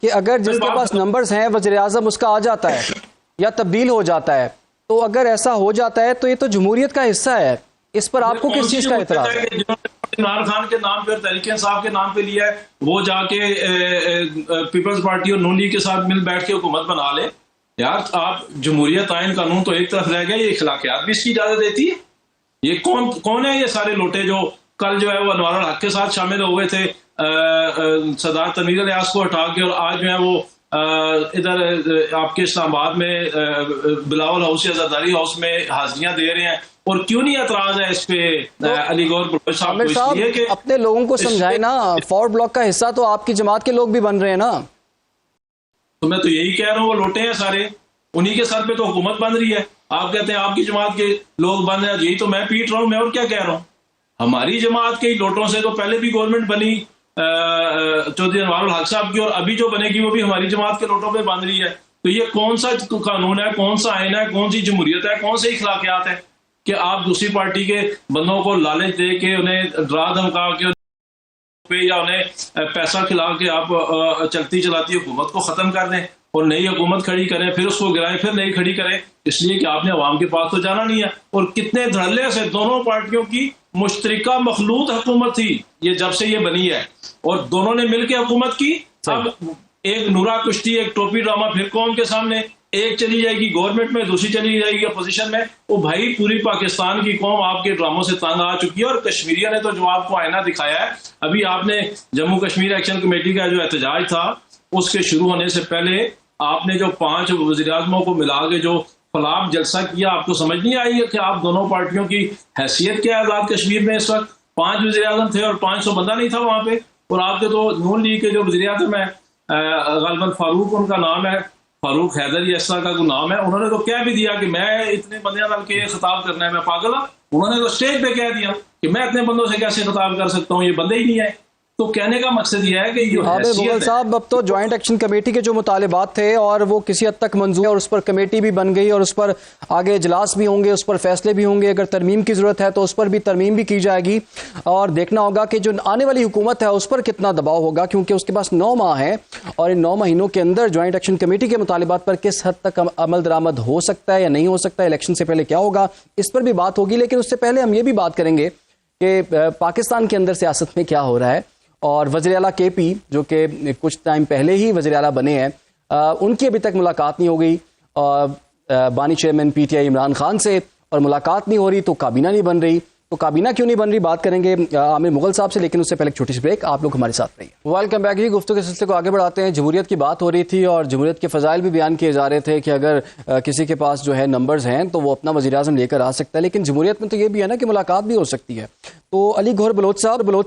کہ اگر جس کے پاس نمبرز ہیں وزیر اعظم اس کا آ جاتا ہے یا تبدیل ہو جاتا ہے، تو اگر ایسا ہو جاتا ہے تو یہ تو جمہوریت کا حصہ ہے، اس پر آپ کو کس چیز کا اعتراض ہے؟ عمران خان کے نام پہ اور تحریک انصاف کے نام پہ لیا ہے، وہ جا کے پیپلز پارٹی اور نون لیگ کے ساتھ مل بیٹھ کے حکومت بنا لے. یار آپ جمہوریت آئین قانون تو ایک طرف رہ گیا، یہ اخلاقیات بھی اس کی اجازت دیتی ہے. یہ کون ہے یہ سارے لوٹے جو کل جو ہے وہ انوار الحق کے ساتھ شامل ہوئے تھے سردار تنویر الیاس کو ہٹا کے، اور آج جو ہے وہ ادھر آپ کے اسلام آباد میں بلاول ہاؤس یا زرداری ہاؤس میں حاضریاں دے رہے ہیں. اور کیوں نہیں اعتراض ہے اس پہ علی گور بلوچ صاحب کو؟ اس لیے کہ اپنے لوگوں کو سمجھائے نا، فارورڈ بلاک کا حصہ تو آپ کی جماعت کے لوگ بھی بن رہے ہیں نا. تو میں تو یہی کہہ رہا ہوں وہ لوٹے ہیں سارے، انہی کے سر پہ تو حکومت بن رہی ہے. آپ کہتے ہیں آپ کی جماعت کے لوگ بن رہے ہیں، یہی تو میں پیٹ رہا ہوں. میں اور کیا کہہ رہا ہوں؟ ہماری جماعت کے ہی لوٹوں سے تو پہلے بھی گورنمنٹ بنی چودھری انوار الحق صاحب کی، اور ابھی جو بنے گی وہ بھی ہماری جماعت کے لوٹوں پہ بن رہی ہے. تو یہ کون سا قانون ہے، کون سا آئین ہے، کون سی جمہوریت ہے، کون سے اخلاقیات ہے کہ آپ دوسری پارٹی کے بندوں کو لالچ دے کے، انہیں ڈرا دھمکا کے یا انہیں پیسہ کھلا کے آپ چلتی چلاتی حکومت کو ختم کر دیں اور نئی حکومت کھڑی کریں، پھر اس کو گرائیں، پھر نئی کھڑی کریں، اس لیے کہ آپ نے عوام کے پاس تو جانا نہیں ہے. اور کتنے دھڑلے سے دونوں پارٹیوں کی مشترکہ مخلوط حکومت تھی یہ جب سے یہ بنی ہے، اور دونوں نے مل کے حکومت کی. اب ایک نورا کشتی، ایک ٹوپی ڈرامہ پھر قوم کے سامنے، ایک چلی جائے گی گورنمنٹ میں، دوسری چلی جائے گی اپوزیشن میں. وہ بھائی پوری پاکستان کی قوم آپ کے ڈراموں سے تنگ آ چکی ہے، اور کشمیریوں نے تو جو آپ کو آئینہ دکھایا ہے. ابھی آپ نے جموں کشمیر ایکشن کمیٹی کا جو احتجاج تھا اس کے شروع ہونے سے پہلے آپ نے جو 5 وزیر اعظموں کو ملا کے جو فلاپ جلسہ کیا، آپ کو سمجھ نہیں آئی ہے کہ آپ دونوں پارٹیوں کی حیثیت کیا ہے آزاد کشمیر میں؟ اس وقت 5 وزیر اعظم تھے اور 500 بندہ نہیں تھا وہاں پہ. اور آپ کے تو نون لیگ کے جو وزیر اعظم ہے غالباً فاروق ان کا نام ہے، فاروق حیدر یا اس طرح کا کوئی نام ہے، انہوں نے تو کہہ بھی دیا کہ میں اتنے بندے مل کے خطاب کرنا ہے، میں پاگل ہوں. انہوں نے تو اسٹیج پہ کہہ دیا کہ میں اتنے بندوں سے کیسے خطاب کر سکتا ہوں، یہ بندے ہی نہیں ہے. تو کہنے کا مقصد یہ ہے کہ یہ عابد مغل صاحب اب تو جوائنٹ ایکشن کمیٹی کے جو مطالبات تھے اور وہ کسی حد تک منظور اور اس پر کمیٹی بھی بن گئی اور اس پر آگے اجلاس بھی ہوں گے، اس پر فیصلے بھی ہوں گے. اگر ترمیم کی ضرورت ہے تو اس پر بھی ترمیم بھی کی جائے گی، اور دیکھنا ہوگا کہ جو آنے والی حکومت ہے اس پر کتنا دباؤ ہوگا، کیونکہ اس کے پاس 9 ماہ ہیں، اور ان 9 مہینوں کے اندر جوائنٹ ایکشن کمیٹی کے مطالبات پر کس حد تک عمل درآمد ہو سکتا ہے یا نہیں ہو سکتا ہے، الیکشن سے پہلے کیا ہوگا، اس پر بھی بات ہوگی. لیکن اس سے پہلے ہم یہ بھی بات کریں گے کہ پاکستان کے اندر سیاست میں کیا ہو رہا ہے. اور وزیر اعلیٰ کے پی جو کہ کچھ ٹائم پہلے ہی وزیر اعلیٰ بنے ہیں، ان کی ابھی تک ملاقات نہیں ہو گئی بانی chairman P T I Imran Khan سے، اور ملاقات نہیں ہو رہی تو کابینہ نہیں بن رہی. تو کابینہ کیوں نہیں بن رہی؟ بات کریں گے عامر مغل صاحب سے، لیکن اس سے پہلے ایک چھوٹی سی بریک، آپ لوگ ہمارے ساتھ رہیے۔ Welcome back. گفتگو کے سلسلے کو آگے بڑھاتے ہیں۔ جمہوریت کی بات ہو رہی تھی اور جمہوریت کے فضائل بھی بیان کیے جا رہے تھے کہ اگر کسی کے پاس جو ہے نمبرز ہیں تو وہ اپنا وزیر اعظم لے کر آ سکتا ہے، لیکن جمہوریت میں تو یہ بھی ہے نا کہ ملاقات بھی ہو سکتی ہے۔ تو علی گوہر بلوچ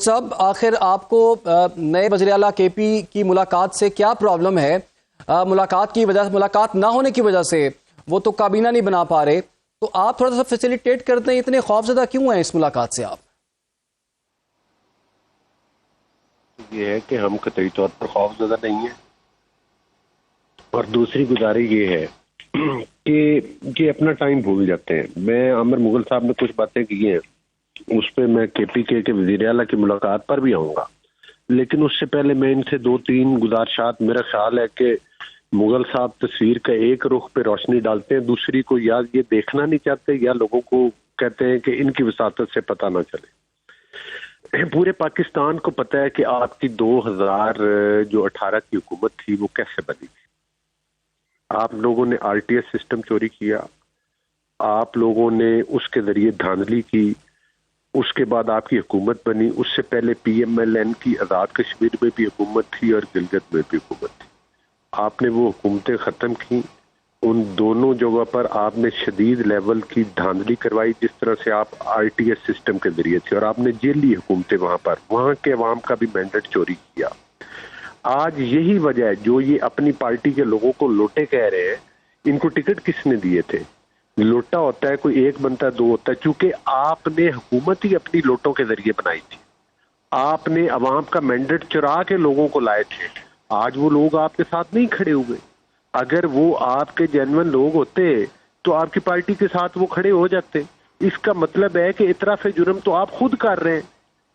صاحب آخر آپ کو نئے وزیر اعلیٰ کے پی کی ملاقات سے کیا پرابلم ہے؟ ملاقات نہ ہونے کی وجہ سے وہ تو کابینہ نہیں بنا پا رہے، تو آپ تھوڑا سا فیسیلیٹیٹ کرتے ہیں، اتنے خوفزدہ کیوں ہیں اس ملاقات سے آپ؟ یہ ہے کہ ہم قطعی طور پر خوفزدہ نہیں ہیں، اور دوسری گزارش یہ ہے کہ یہ اپنا ٹائم بھول جاتے ہیں۔ میں عامر مغل صاحب نے کچھ باتیں کی ہیں، اس پہ میں کے پی کے وزیر اعلیٰ کی ملاقات پر بھی آؤں گا، لیکن اس سے پہلے میں ان سے 2-3 گزارشات، میرا خیال ہے کہ مغل صاحب تصویر کا ایک رخ پہ روشنی ڈالتے ہیں، دوسری کو یا یہ دیکھنا نہیں چاہتے یا لوگوں کو کہتے ہیں کہ ان کی وساطت سے پتہ نہ چلے۔ پورے پاکستان کو پتہ ہے کہ آپ کی 2018 کی حکومت تھی وہ کیسے بنی تھی۔ آپ لوگوں نے آر ٹی ایس سسٹم چوری کیا، آپ لوگوں نے اس کے ذریعے دھاندلی کی، اس کے بعد آپ کی حکومت بنی۔ اس سے پہلے پی ایم ایل این کی آزاد کشمیر میں بھی حکومت تھی اور گلگت میں بھی حکومت تھی۔ آپ نے وہ حکومتیں ختم کی، ان دونوں جگہ پر آپ نے شدید لیول کی دھاندلی کروائی، جس طرح سے آپ آر ٹی ایس سسٹم کے ذریعے تھے، اور آپ نے جیلی حکومتیں وہاں کے عوام کا بھی مینڈیٹ چوری کیا۔ آج یہی وجہ ہے جو یہ اپنی پارٹی کے لوگوں کو لوٹے کہہ رہے ہیں، ان کو ٹکٹ کس نے دیے تھے؟ لوٹا ہوتا ہے کوئی ایک بنتا ہے، دو ہوتا ہے، چونکہ آپ نے حکومت ہی اپنی لوٹوں کے ذریعے بنائی تھی، آپ نے عوام کا مینڈیٹ چرا کے لوگوں کو لائے تھے۔ آج وہ لوگ آپ کے ساتھ نہیں کھڑے ہوئے، اگر وہ آپ کے جینون لوگ ہوتے تو آپ کی پارٹی کے ساتھ وہ کھڑے ہو جاتے۔ اس کا مطلب ہے کہ اعتراف جرم تو آپ خود کر رہے ہیں۔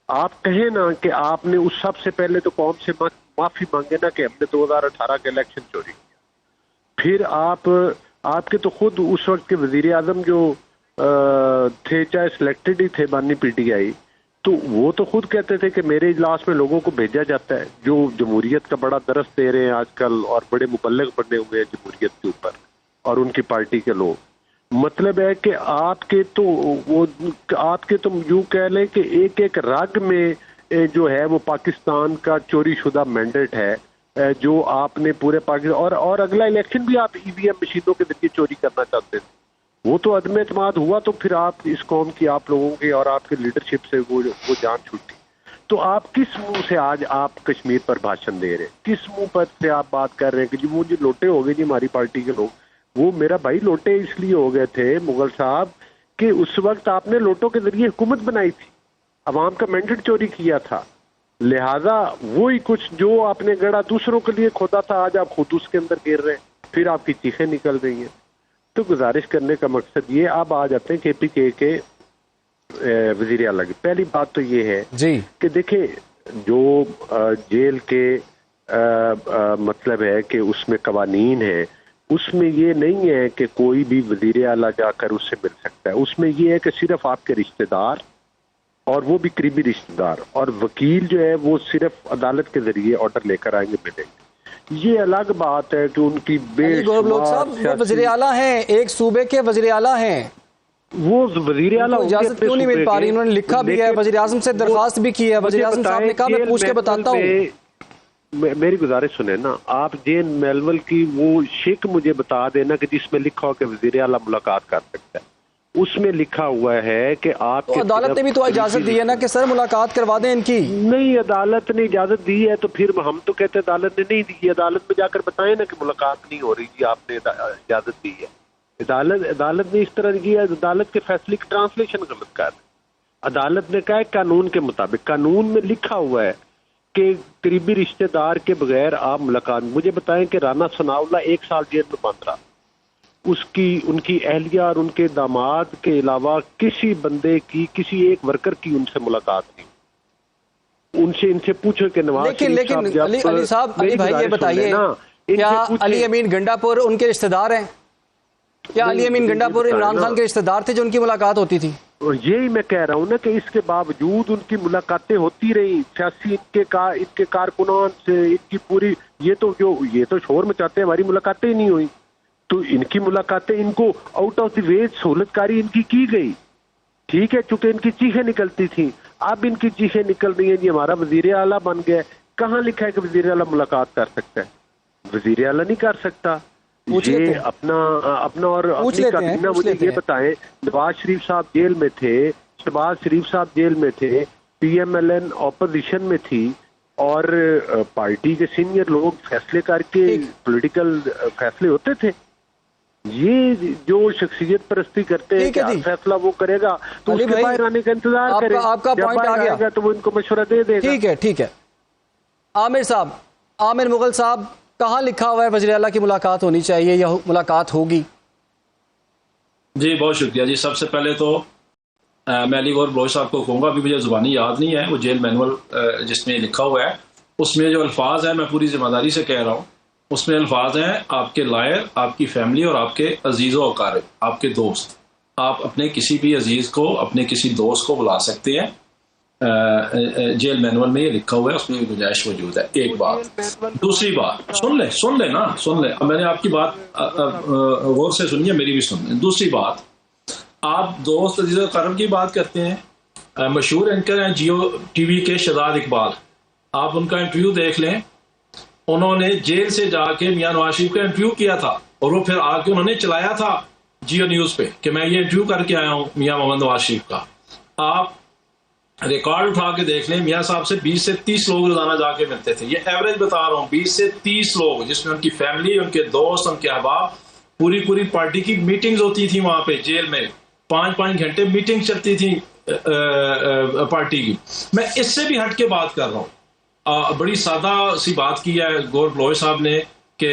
آپ کہیں نا کہ آپ نے اس سب سے پہلے تو قوم سے معافی مانگے نا کہ ہم نے 2018 کے الیکشن چوری کیا، پھر آپ کے تو خود اس وقت کے وزیر اعظم جو تھے، چاہے سلیکٹڈ ہی تھے بانی پی ٹی آئی، تو وہ تو خود کہتے تھے کہ میرے اجلاس میں لوگوں کو بھیجا جاتا ہے، جو جمہوریت کا بڑا درس دے رہے ہیں آج کل اور بڑے مبلغ بنے ہوئے ہیں جمہوریت کے اوپر اور ان کی پارٹی کے لوگ۔ مطلب ہے کہ آپ کے تو یوں کہہ لیں کہ ایک ایک رگ میں جو ہے وہ پاکستان کا چوری شدہ مینڈیٹ ہے، جو آپ نے پورے پاکستان اور اگلا الیکشن بھی آپ ای وی ایم مشینوں کے ذریعے چوری کرنا چاہتے تھے۔ وہ تو عدم اعتماد ہوا تو پھر آپ اس قوم کی، آپ لوگوں کی اور آپ کے لیڈرشپ سے وہ جان چھوٹی۔ تو آپ کس منہ سے آج آپ کشمیر پر بھاشن دے رہے ہیں؟ کس منہ پر سے آپ بات کر رہے ہیں کہ جی وہ لوٹے ہو گئے جی ہماری پارٹی کے لوگ؟ وہ میرا بھائی لوٹے اس لیے ہو گئے تھے مغل صاحب کہ اس وقت آپ نے لوٹوں کے ذریعے حکومت بنائی تھی، عوام کا مینڈیٹ چوری کیا تھا، لہذا وہی کچھ جو آپ نے گڑا دوسروں کے لیے کھودا تھا آج آپ خود اس کے اندر گر رہے ہیں، پھر آپ کی چیخیں نکل رہی ہیں۔ تو گزارش کرنے کا مقصد یہ، اب آ جاتے ہیں کے پی کے وزیر اعلیٰ کی۔ پہلی بات تو یہ ہے جی کہ دیکھیں جو جیل کے مطلب ہے کہ اس میں قوانین ہیں، اس میں یہ نہیں ہے کہ کوئی بھی وزیر اعلیٰ جا کر اس سے مل سکتا ہے، اس میں یہ ہے کہ صرف آپ کے رشتہ دار اور وہ بھی قریبی رشتہ دار اور وکیل جو ہے وہ صرف عدالت کے ذریعے آرڈر لے کر آئیں گے، ملیں گے۔ یہ الگ بات ہے کہ ان کی لوگ صاحب وہ وزیر اعلیٰ ہیں، ایک صوبے کے وزیر اعلیٰ ہیں، وہ وزیر اعلیٰ اجازت کیوں نہیں مل پا رہی؟ انہوں نے لکھا بھی ہے، وزیر اعظم سے درخواست بھی کی ہے، وزیر اعظم صاحب نے کہا میں پوچھ کے بتاتا ہوں۔ میری گزارش سنیں نا، آپ جین میلول کی وہ شک مجھے بتا دینا کہ جس میں لکھا ہو کہ وزیر اعلیٰ ملاقات کر سکتا ہے، اس میں لکھا ہوا ہے کہ آپ تو عدالت نے بھی تو اجازت دی ہے نا کہ سر ملاقات کروا دیں ان کی۔ نہیں، عدالت نے اجازت دی ہے تو پھر ہم تو کہتے ہیں عدالت نے نہیں دی، عدالت میں جا کر بتائیں نا کہ ملاقات نہیں ہو رہی جی، آپ نے اجازت دی ہے۔ عدالت نے اس طرح کی ہے، عدالت کے فیصلے کی ٹرانسلیشن غلط کر ہے۔ عدالت نے کہا ہے قانون کے مطابق، قانون میں لکھا ہوا ہے کہ قریبی رشتہ دار کے بغیر آپ ملاقات۔ مجھے بتائیں کہ رانا ثناء اللہ 1 سال جیل میں بند رہا، ان کی اہلیہ اور ان کے داماد کے علاوہ کسی بندے کی، کسی ایک ورکر کی ان سے ملاقات نہیں۔ ان سے پوچھو کہ نواز لیکن علی صاحب، علی بھائی یہ بتائیے کیا علی امین گنڈا پور ان کے رشتہ دار ہیں؟ کیا علی امین گنڈا پور عمران خان کے رشتہ دار تھے جو ان کی ملاقات ہوتی تھی؟ یہی میں کہہ رہا ہوں نا کہ اس کے باوجود ان کی ملاقاتیں ہوتی رہی، سیاسی ان کے کارکنان سے، ان کی پوری یہ تو شور مچاتے ہیں ہماری ملاقاتیں نہیں ہوئی، تو ان کی ملاقاتیں ان کو آؤٹ آف دی وے سہولت کاری ان کی گئی۔ ٹھیک ہے، چونکہ ان کی چیخیں نکلتی تھیں، اب ان کی چیخیں نکل رہی ہیں جی ہمارا وزیر اعلیٰ بن گیا. کہاں لکھا ہے کہ وزیر اعلیٰ ملاقات کر سکتا ہے؟ وزیر اعلیٰ نہیں کر سکتا. یہ اپنا اور اپنی کابینہ. مجھے یہ بتائیں، نواز شریف صاحب جیل میں تھے، شہباز شریف صاحب جیل میں تھے، P M L N opposition میں تھی، اور پارٹی کے سینئر لوگ فیصلے کر کے پولیٹیکل فیصلے ہوتے تھے. یہ جو شخصیت پرستی کرتے ہیں کہ فیصلہ وہ کرے گا تو اس کے باہر آنے کا انتظار کرے. آپ کا پوائنٹ آ گیا تو وہ ان کو مشورہ دے دے گا. ٹھیک ہے. عامر صاحب، عامر مغل صاحب، کہاں لکھا ہوا ہے وزیر اعلیٰ کی ملاقات ہونی چاہیے یا ملاقات ہوگی؟ جی بہت شکریہ جی. سب سے پہلے تو میں علی گور بلوچ صاحب کو کہوں گا، ابھی مجھے زبانی یاد نہیں ہے، وہ جیل مینول جس میں لکھا ہوا ہے اس میں جو الفاظ ہیں، میں پوری ذمہ داری سے کہہ رہا ہوں، اس میں الفاظ ہیں آپ کے لائر، آپ کی فیملی اور آپ کے عزیز و اقارب، آپ کے دوست. آپ اپنے کسی بھی عزیز کو، اپنے کسی دوست کو بلا سکتے ہیں. جیل مینول میں یہ لکھا ہوا ہے، اس میں گنجائش موجود ہے. ایک بات. دوسری بات، سن لیں. میں نے آپ کی بات غور سے سنی ہے، میری بھی سن لیں. دوسری بات، آپ دوست عزیز و اقارب کی بات کرتے ہیں. مشہور اینکر ہیں جیو ٹی وی کے شہزاد اقبال، آپ ان کا انٹرویو دیکھ لیں. انہوں نے جیل سے جا کے میاں نواز شریف کا انٹرویو کیا تھا، اور وہ پھر آ کے انہوں نے چلایا تھا جیو نیوز پہ کہ میں یہ انٹرویو کر کے آیا ہوں میاں محمد نواز شریف کا. آپ ریکارڈ اٹھا کے دیکھ لیں، میاں صاحب سے 20 سے 30 لوگ روزانہ جا کے ملتے تھے. یہ ایوریج بتا رہا ہوں، 20 سے 30 لوگ، جس میں ان کی فیملی، ان کے دوست، ان کے احباب، پوری پارٹی کی میٹنگز ہوتی تھی وہاں پہ جیل میں. 5 گھنٹے میٹنگ چلتی تھی پارٹی کی. میں اس سے بھی ہٹ کے بات کر رہا ہوں. بڑی سادہ سی بات کی ہے گور بلوچ صاحب نے کہ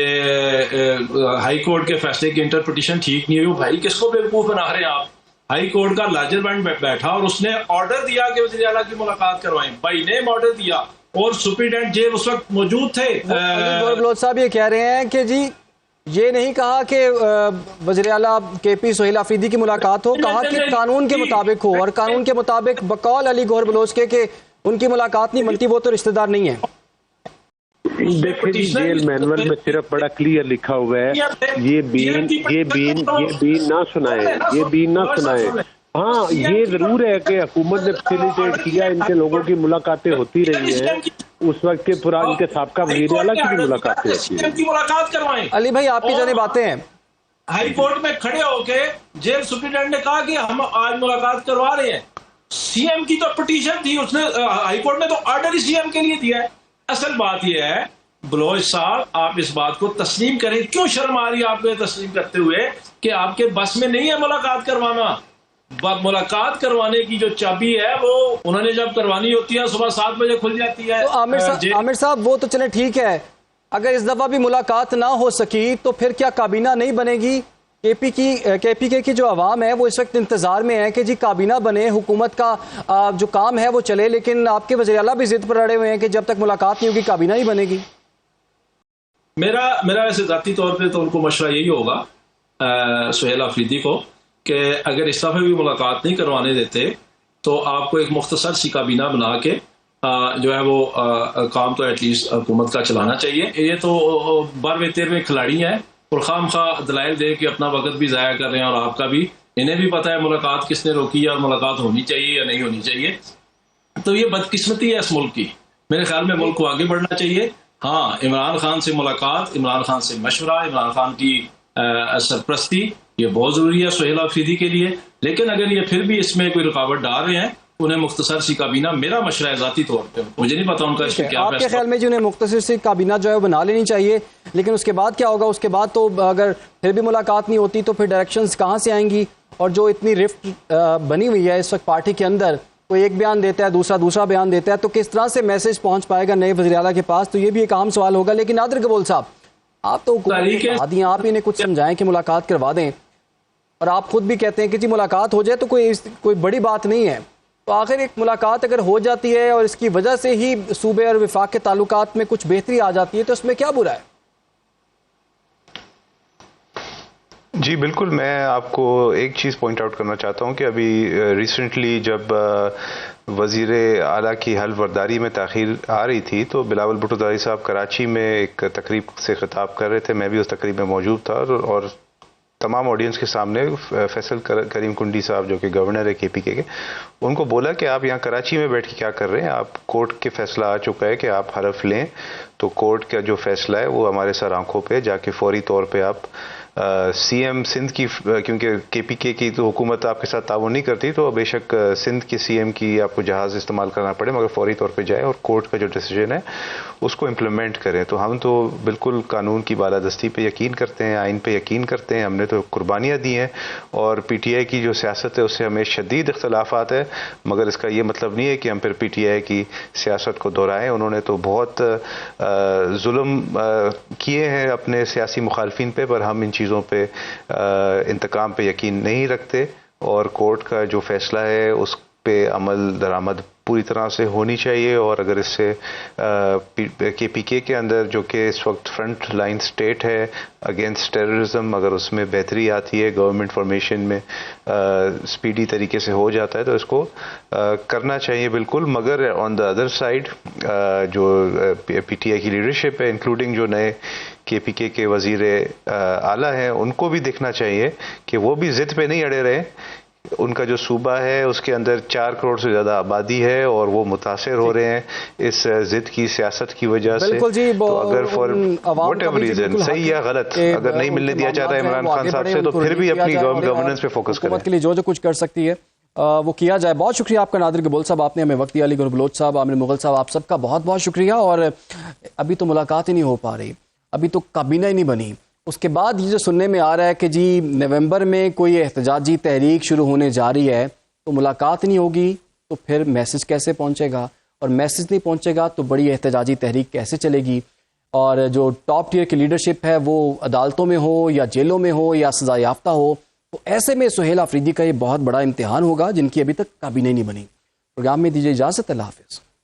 ہائی کورٹ کے فیصلے کی انٹرپریٹیشن ٹھیک نہیں ہوئی. بھائی کس کو بیوقوف بنا رہے ہیں آپ؟ ہائی کورٹ کا لاجر بینڈ بیٹھا اور اس نے آرڈر دیا کہ وزیر اعلیٰ کی ملاقات کروائیں، بائی نیم آرڈر دیا، اور سپرنٹینڈنٹ جیل اس وقت موجود تھے. گور بلوچ صاحب یہ کہہ رہے ہیں کہ جی یہ نہیں کہا کہ وزیر اعلیٰ کے پی سہیل آفریدی کی ملاقات ہو، کہا کہ قانون کے مطابق ہو، اور قانون کے مطابق بقول علی گور بلوچ کے کہ ان کی ملاقات نہیں بنتی، وہ تو رشتہ دار نہیں ہے. دیکھیں جی، جیل مینول میں صرف بڑا کلیئر لکھا ہوا ہے، یہ بین نہ سنائے. ہاں یہ ضرور ہے کہ حکومت نے فیسیلیٹیٹ کیا، ان کے لوگوں کی ملاقاتیں ہوتی رہی ہیں، اس وقت کے پران کے سابقہ وزیر اعلیٰ کی بھی ملاقاتیں ہوتی ہیں. ملاقات کروائیں. علی بھائی آپ کی جانب باتیں ہیں. ہائی کورٹ میں کھڑے ہو کے جیل سپرنٹینڈنٹ نے کہا کہ ہم آج ملاقات کروا رہے ہیں. سی ایم کی تو پٹیشن تھی، اس نے ہائی کورٹ میں تو آرڈر ہی سی ایم کے لیے دیا ہے. اصل بات یہ ہے بلوچ صاحب، آپ اس بات کو تسلیم کریں. کیوں شرم آ رہی ہے آپ کو یہ تسلیم کرتے ہوئے کہ آپ کے بس میں نہیں ہے ملاقات کروانا؟ ملاقات کروانے کی جو چابی ہے وہ انہوں نے جب کروانی ہوتی ہے صبح 7 بجے کھل جاتی ہے. عامر صاحب وہ تو چلے ٹھیک ہے، اگر اس دفعہ بھی ملاقات نہ ہو سکی تو پھر کیا کابینہ نہیں بنے گی؟ کے پی کے کی جو عوام ہے وہ اس وقت انتظار میں ہے کہ جی کابینہ بنے، حکومت کا جو کام ہے وہ چلے، لیکن آپ کے وزیر اعلیٰ بھی ضد پر اڑے ہوئے ہیں کہ جب تک ملاقات نہیں ہوگی کابینہ نہیں بنے گی. میرا ایسے ذاتی طور پہ تو ان کو مشورہ یہی ہوگا سہیل آفریدی کو کہ اگر اس دفعہ بھی ملاقات نہیں کروانے دیتے تو آپ کو ایک مختصر سی کابینہ بنا کے جو ہے وہ کام تو ایٹ لیسٹ حکومت کا چلانا چاہیے. یہ تو 12ویں 13ویں کھلاڑی ہیں اور خام خواہ دلائل دے کے اپنا وقت بھی ضائع کر رہے ہیں، اور آپ کا بھی، انہیں بھی پتہ ہے ملاقات کس نے روکی ہے اور ملاقات ہونی چاہیے یا نہیں ہونی چاہیے. تو یہ بدقسمتی ہے اس ملک کی. میرے خیال میں ملک کو آگے بڑھنا چاہیے. ہاں، عمران خان سے ملاقات، عمران خان سے مشورہ، عمران خان کی سرپرستی یہ بہت ضروری ہے سہیل آفریدی کے لیے. لیکن اگر یہ پھر بھی اس میں کوئی رکاوٹ ڈال رہے ہیں، انہیں مختصر سی کابینہ، میرا مشورہ ہے ذاتی طور پہ، مجھے نہیں پتا ان کا اس میں کیا آپ کے خیال میں جی انہیں مختصر سی کابینہ جو ہے وہ بنا لینی چاہیے. لیکن اس کے بعد کیا ہوگا؟ اس کے بعد تو اگر پھر بھی ملاقات نہیں ہوتی تو پھر ڈائریکشنز کہاں سے آئیں گی؟ اور جو اتنی رفت بنی ہوئی ہے اس وقت پارٹی کے اندر، کوئی ایک بیان دیتا ہے دوسرا بیان دیتا ہے، تو کس طرح سے میسج پہنچ پائے گا نئے وزیر اعلیٰ کے پاس؟ تو یہ بھی ایک اہم سوال ہوگا. لیکن نادر قبول صاحب، آپ تو حکومت ہیں، آپ انہیں کچھ سمجھائیں کہ ملاقات کروا دیں، اور آپ خود بھی کہتے ہیں کہ جی ملاقات ہو جائے تو کوئی بڑی بات نہیں ہے. تو آخر ایک ملاقات اگر ہو جاتی ہے اور اس کی وجہ سے ہی صوبے اور وفاق کے تعلقات میں کچھ بہتری آ جاتی ہے تو اس میں کیا برا ہے؟ جی بالکل، میں آپ کو ایک چیز پوائنٹ آؤٹ کرنا چاہتا ہوں کہ ابھی ریسنٹلی جب وزیر اعلیٰ کی حلف برداری میں تاخیر آ رہی تھی تو بلاول بھٹو زئی صاحب کراچی میں ایک تقریب سے خطاب کر رہے تھے. میں بھی اس تقریب میں موجود تھا اور تمام آڈینس کے سامنے فیصل کریم کنڈی صاحب جو کہ گورنر ہے KPK کے، ان کو بولا کہ آپ یہاں کراچی میں بیٹھ کے کیا کر رہے ہیں، آپ کورٹ کے فیصلہ آ چکا ہے کہ آپ حلف لیں، تو کورٹ کا جو فیصلہ ہے وہ ہمارے سر آنکھوں پہ جا کے فوری طور پہ آپ CM سندھ کی، کیونکہ KPK کی تو حکومت آپ کے ساتھ تعاون نہیں کرتی، تو بے شک سندھ کے CM کی آپ کو جہاز استعمال کرنا پڑے، مگر فوری طور پہ جائے اور کورٹ کا جو ڈیسیجن ہے اس کو امپلیمنٹ کریں۔ تو ہم تو بالکل قانون کی بالادستی پہ یقین کرتے ہیں، آئین پہ یقین کرتے ہیں، ہم نے تو قربانیاں دی ہیں، اور PTI کی جو سیاست ہے اس سے ہمیں شدید اختلافات ہے، مگر اس کا یہ مطلب نہیں ہے کہ ہم پھر PTI کی سیاست کو دہرائیں۔ انہوں نے تو بہت ظلم کیے ہیں اپنے سیاسی مخالفین پہ، پر ہم ان چیزوں پہ انتقام پہ یقین نہیں رکھتے، اور کورٹ کا جو فیصلہ ہے اس پہ عمل درآمد پوری طرح سے ہونی چاہیے، اور اگر اس سے KPK کے اندر جو کہ اس وقت فرنٹ لائن سٹیٹ ہے اگینسٹ ٹیررزم، اگر اس میں بہتری آتی ہے، گورنمنٹ فارمیشن میں سپیڈی طریقے سے ہو جاتا ہے، تو اس کو کرنا چاہیے بالکل۔ مگر آن دا ادر سائڈ جو PTI کی لیڈرشپ ہے، انکلوڈنگ جو نئے KPK کے وزیر اعلیٰ ہیں، ان کو بھی دیکھنا چاہیے کہ وہ بھی ضد پہ نہیں اڑے رہے۔ ان کا جو صوبہ ہے اس کے اندر 4 کروڑ سے زیادہ آبادی ہے، اور وہ متاثر ہو رہے ہیں اس ضد کی سیاست کی وجہ سے۔ بالکل جی، تو اگر فار واٹ ایور ریزن، صحیح یا غلط، اگر نہیں ملنے دیا جا رہا ہے عمران خان صاحب سے، تو پھر بھی اپنی گورننس پہ فوکس کریں۔ حکومت کے لیے جو کچھ کر سکتی ہے وہ کیا جائے۔ بہت شکریہ آپ کا نادر گبول صاحب، آپ نے ہمیں وقت دیا۔ علی گور بلوچ صاحب، عامر مغل صاحب، آپ سب کا بہت بہت شکریہ۔ اور ابھی تو ملاقات ہی نہیں ہو پا رہی، ابھی تو کابینہ ہی نہیں بنی۔ اس کے بعد یہ جو سننے میں آ رہا ہے کہ جی نومبر میں کوئی احتجاجی تحریک شروع ہونے جا رہی ہے، تو ملاقات نہیں ہوگی تو پھر میسج کیسے پہنچے گا، اور میسج نہیں پہنچے گا تو بڑی احتجاجی تحریک کیسے چلے گی؟ اور جو ٹاپ ٹیئر کی لیڈرشپ ہے وہ عدالتوں میں ہو یا جیلوں میں ہو یا سزا یافتہ ہو، تو ایسے میں سہیل آفریدی کا یہ بہت بڑا امتحان ہوگا، جن کی ابھی تک کابینہ نہیں بنی۔ پروگرام میں دیجیے اجازت، اللہ حافظ۔